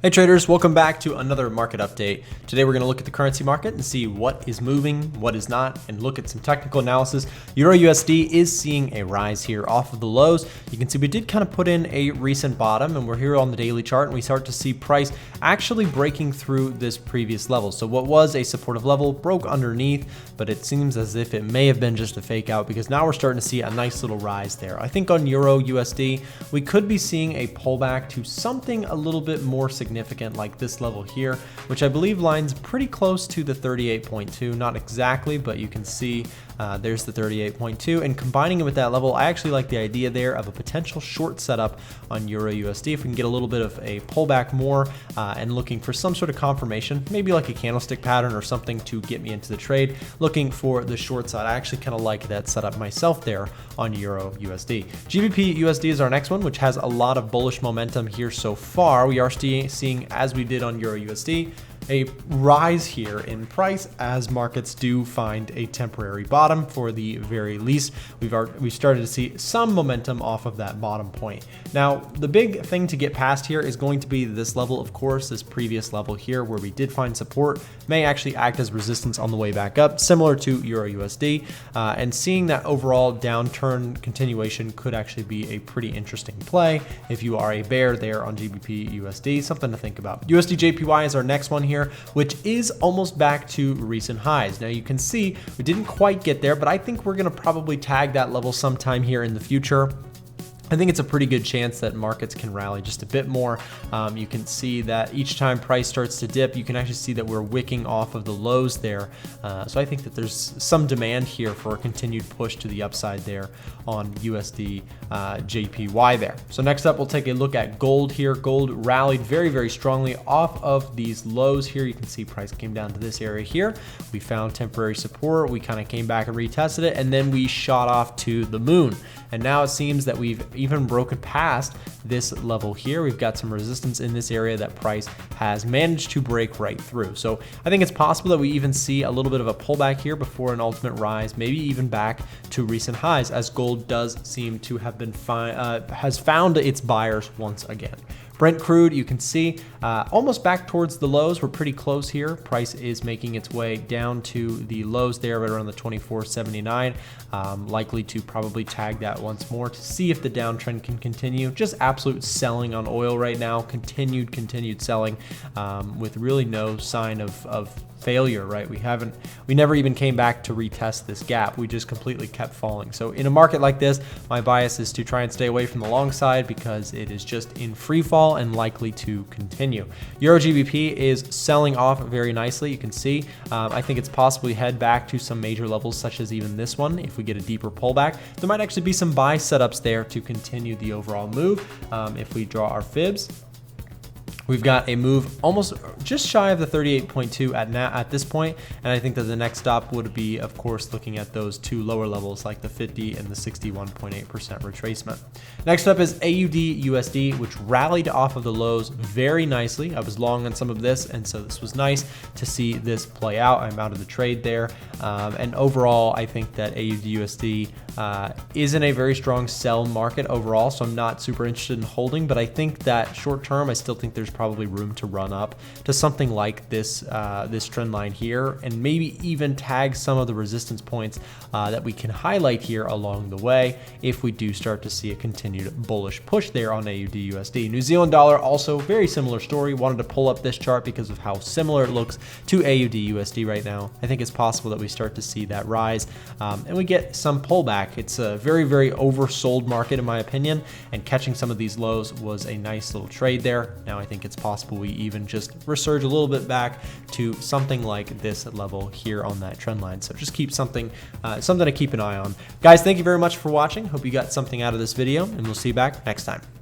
Hey traders, welcome back to another market update. Today we're going to look at the currency market and see what is moving, what is not, and look at some technical analysis. EURUSD is seeing a rise here off of the lows. You can see we did kind of put in a recent bottom, and we're here on the daily chart, and we start to see price actually breaking through this previous level. So what was a supportive level broke underneath, but it seems as if it may have been just a fake out because now we're starting to see a nice little rise there. I think on EURUSD, we could be seeing a pullback to something a little bit more significant like this level here, which I believe lines pretty close to the 38.2, not exactly, but you can see there's the 38.2, and combining it with that level, I actually like the idea there of a potential short setup on EURUSD. If we can get a little bit of a pullback more and looking for some sort of confirmation, maybe like a candlestick pattern or something to get me into the trade, looking for the short side. I actually kind of like that setup myself there on EURUSD. GBPUSD is our next one, which has a lot of bullish momentum here so far. We are seeing, as we did on EURUSD, a rise here in price as markets do find a temporary bottom. For the very least, we've started to see some momentum off of that bottom point. Now, the big thing to get past here is going to be this level, of course. This previous level here where we did find support may actually act as resistance on the way back up, similar to EURUSD, and seeing that overall downturn continuation could actually be a pretty interesting play if you are a bear there on GBPUSD. Something to think about. USDJPY is our next one here, which is almost back to recent highs. Now you can see we didn't quite get there, but I think we're going to probably tag that level sometime here in the future. I think it's a pretty good chance that markets can rally just a bit more. You can see that each time price starts to dip, you can actually see that we're wicking off of the lows there. So I think that there's some demand here for a continued push to the upside there on USD JPY there. So next up, we'll take a look at gold here. Gold rallied very, very strongly off of these lows here. You can see price came down to this area here. We found temporary support. We kind of came back and retested it, and then we shot off to the moon. And now it seems that we've even broken past this level here. We've got some resistance in this area that price has managed to break right through. So I think it's possible that we even see a little bit of a pullback here before an ultimate rise, maybe even back to recent highs, as gold does seem to have been has found its buyers once again. Brent crude, you can see almost back towards the lows. We're pretty close here. Price is making its way down to the lows there right around the 24.79. Likely to probably tag that once more to see if the downtrend can continue. Just absolute selling on oil right now. Continued selling with really no sign of failure, right? We never even came back to retest this gap. We just completely kept falling. So in a market like this, my bias is to try and stay away from the long side because it is just in free fall and likely to continue. Euro GBP is selling off very nicely. You can see, I think it's possibly head back to some major levels such as even this one. If we get a deeper pullback, there might actually be some buy setups there to continue the overall move. If we draw our fibs, we've got a move almost just shy of the 38.2 at this point, and I think that the next stop would be, of course, looking at those two lower levels like the 50 and the 61.8% retracement. Next up is AUDUSD, which rallied off of the lows very nicely. I was long on some of this, and so this was nice to see this play out. I'm out of the trade there, and overall, I think that AUDUSD is in a very strong sell market overall, so I'm not super interested in holding, but I think that short term, I still think there's probably room to run up to something like this this trend line here, and maybe even tag some of the resistance points that we can highlight here along the way if we do start to see a continued bullish push there on AUDUSD. New Zealand dollar, also very similar story. Wanted to pull up this chart because of how similar it looks to AUDUSD right now. I think it's possible that we start to see that rise and we get some pullback. It's a very, very oversold market in my opinion, and catching some of these lows was a nice little trade there. Now I think it's possible we even just resurge a little bit back to something like this level here on that trend line. So just keep something to keep an eye on. Guys, thank you very much for watching. Hope you got something out of this video, and we'll see you back next time.